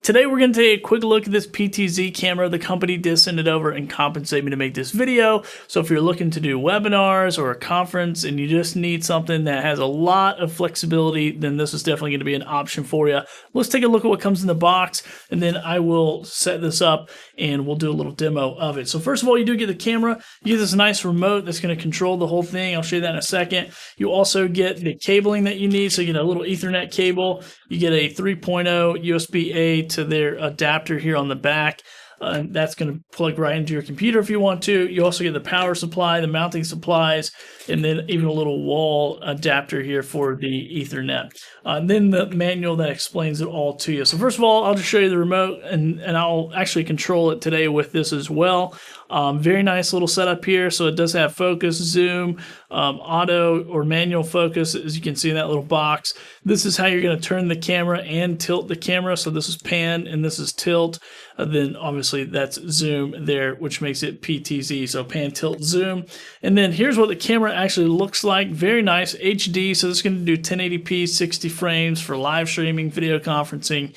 Today we're going to take a quick look at this PTZ camera. The company did send it over and compensate me to make this video. So if you're looking to do webinars or a conference and you just need something that has a lot of flexibility, then this is definitely going to be an option for you. Let's take a look at what comes in the box, and then I will set this up and we'll do a little demo of it. So first of all, you do get the camera. You get this nice remote that's going to control the whole thing. I'll show you that in a second. You also get the cabling that you need. So you get a little Ethernet cable. You get a 3.0 USB-A to their adapter here on the back. That's going to plug right into your computer if you want to. You also get the power supply, the mounting supplies, and then even a little wall adapter here for the Ethernet. And then the manual that explains it all to you. So first of all, I'll just show you the remote, and I'll actually control it today with this as well. Very nice little setup here. So it does have focus, zoom, auto or manual focus, as you can see in that little box. This is how you're going to turn the camera and tilt the camera. So this is pan and this is tilt. Then obviously that's zoom there, which makes it PTZ. So pan, tilt, zoom. And then here's what the camera actually looks like. Very nice HD. So this is going to do 1080p, 60 frames for live streaming, video conferencing,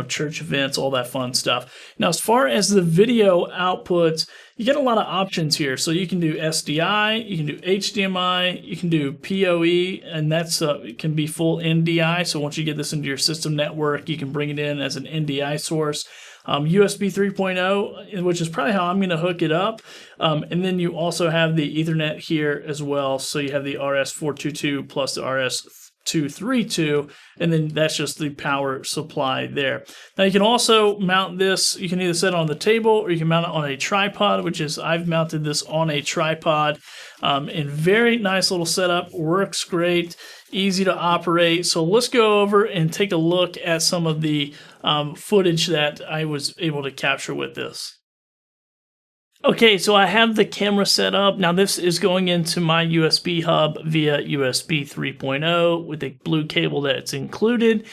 church events, all that fun stuff. Now, as far as the video outputs, you get a lot of options here. So you can do SDI, you can do HDMI, you can do PoE, and that's it can be full NDI. So once you get this into your system network, you can bring it in as an NDI source. USB 3.0, which is probably how I'm going to hook it up. And then you also have the Ethernet here as well. So you have the RS422 plus the RS232, and then that's just the power supply there. Now you can also mount this. You can either set it on the table or you can mount it on a tripod, which is I've mounted this on a tripod. And very nice little setup, works great, easy to operate. So let's go over and take a look at some of the footage that I was able to capture with this. Okay, so I have the camera set up. Now this is going into my USB hub via USB 3.0 with a blue cable that's included.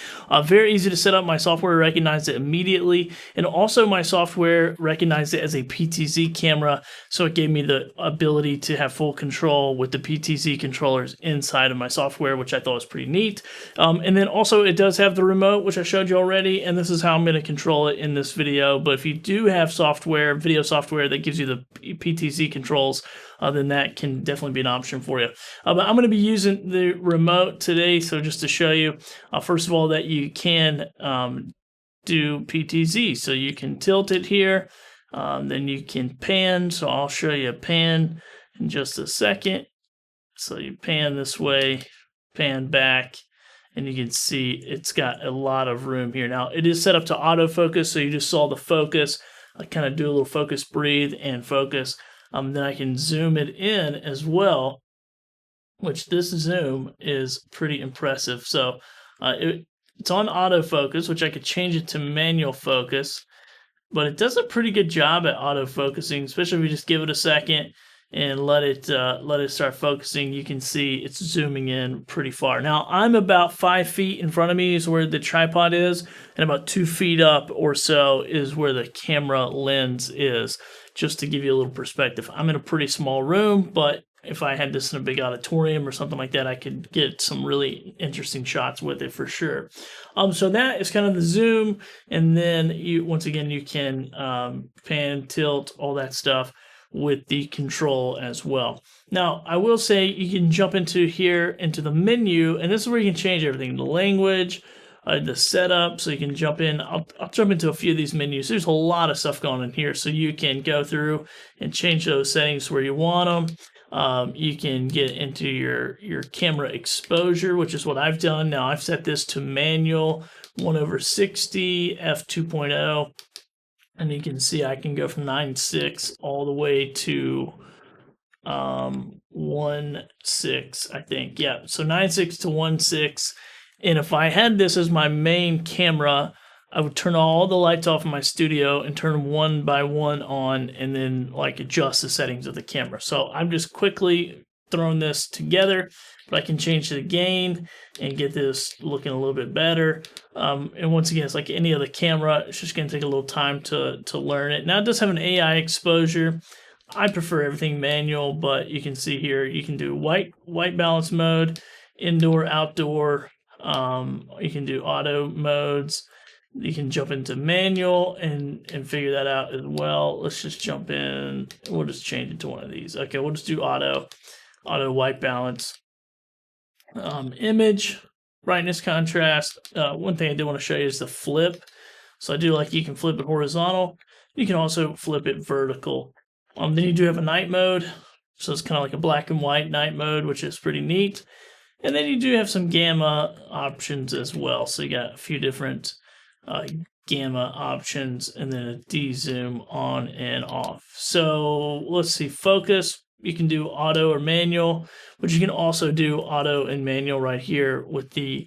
Very easy to set up. My software recognized it immediately, and also my software recognized it as a PTZ camera, so it gave me the ability to have full control with the PTZ controllers inside of my software, which I thought was pretty neat. And then also it does have the remote, which I showed you already, and this is how I'm going to control it in this video. But if you do have software, video software that gives you the PTZ controls, then that can definitely be an option for you. But I'm going to be using the remote today, so just to show you, first of all, that you can do PTZ. So you can tilt it here, then you can pan. So I'll show you a pan in just a second. So you pan this way, pan back, and you can see it's got a lot of room here. Now it is set up to autofocus, so you just saw the focus. I kind of do a little focus, breathe, and focus. Then I can zoom it in as well, which this zoom is pretty impressive. So it's on autofocus, which I could change it to manual focus, but it does a pretty good job at autofocusing, especially if you just give it a second and let it start focusing. You can see it's zooming in pretty far. Now I'm about 5 feet in front of me is where the tripod is, and about 2 feet up or so is where the camera lens is, just to give you a little perspective. I'm in a pretty small room, but if I had this in a big auditorium or something like that, I could get some really interesting shots with it for sure. So that is kind of the zoom, and then once again you can pan, tilt, all that stuff with the control as well. Now, I will say you can jump into the menu, and this is where you can change everything. The language, the setup, so you can jump in. I'll jump into a few of these menus. There's a lot of stuff going on here, so you can go through and change those settings where you want them. You can get into your camera exposure, which is what I've done. Now, I've set this to manual 1/60, f2.0. And you can see I can go from 9.6 all the way to 1.6, I think. Yeah, so 9.6 to 1.6. And if I had this as my main camera, I would turn all the lights off in my studio and turn them one by one on, and then adjust the settings of the camera. So I'm just quickly throwing this together, but I can change the gain and get this looking a little bit better. And once again, it's like any other camera. It's just going to take a little time to learn it. Now it does have an AI exposure. I prefer everything manual, but you can see here you can do white balance mode, indoor, outdoor. You can do auto modes. You can jump into manual and figure that out as well. Let's just jump in. We'll just change it to one of these. Okay, we'll just do auto white balance. Image, brightness, contrast. One thing I did want to show you is the flip. So I do like you can flip it horizontal. You can also flip it vertical. Then you do have a night mode. So it's kind of like a black and white night mode, which is pretty neat. And then you do have some gamma options as well. So you got a few different gamma options, and then a de-zoom on and off. So let's see, focus. You can do auto or manual, but you can also do auto and manual right here with the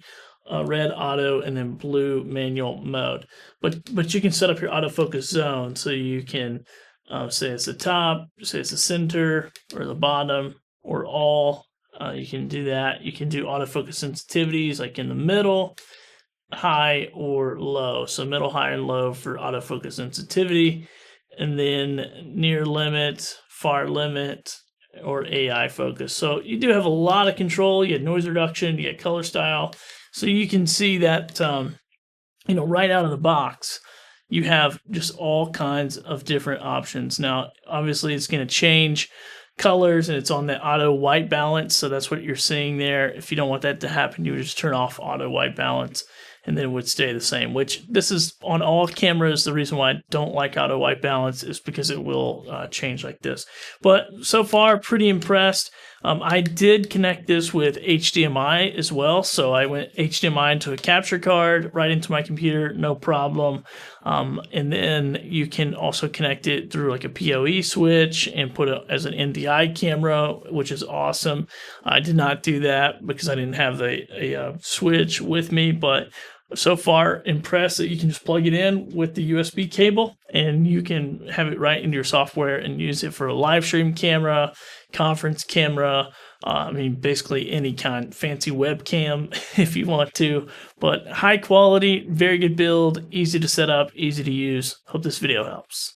red auto and then blue manual mode. But you can set up your autofocus zone, so you can say it's the top, say it's the center, or the bottom, or all. You can do that. You can do autofocus sensitivities like in the middle, high, or low. So middle, high, and low for autofocus sensitivity, and then near limit, far limit, or AI focus. So you do have a lot of control. You get noise reduction, you get color style. So you can see that, right out of the box, you have just all kinds of different options. Now, obviously, it's going to change colors, and it's on the auto white balance. So that's what you're seeing there. If you don't want that to happen, you would just turn off auto white balance, and then it would stay the same, which this is on all cameras. The reason why I don't like auto white balance is because it will change like this. But so far, pretty impressed. I did connect this with HDMI as well. So I went HDMI into a capture card, right into my computer, no problem. And then you can also connect it through like a PoE switch and put it as an NDI camera, which is awesome. I did not do that because I didn't have a switch with me, but so far impressed that you can just plug it in with the USB cable and you can have it right into your software and use it for a live stream camera, conference camera, basically any kind, fancy webcam if you want to, but high quality, very good build, easy to set up, easy to use. Hope this video helps.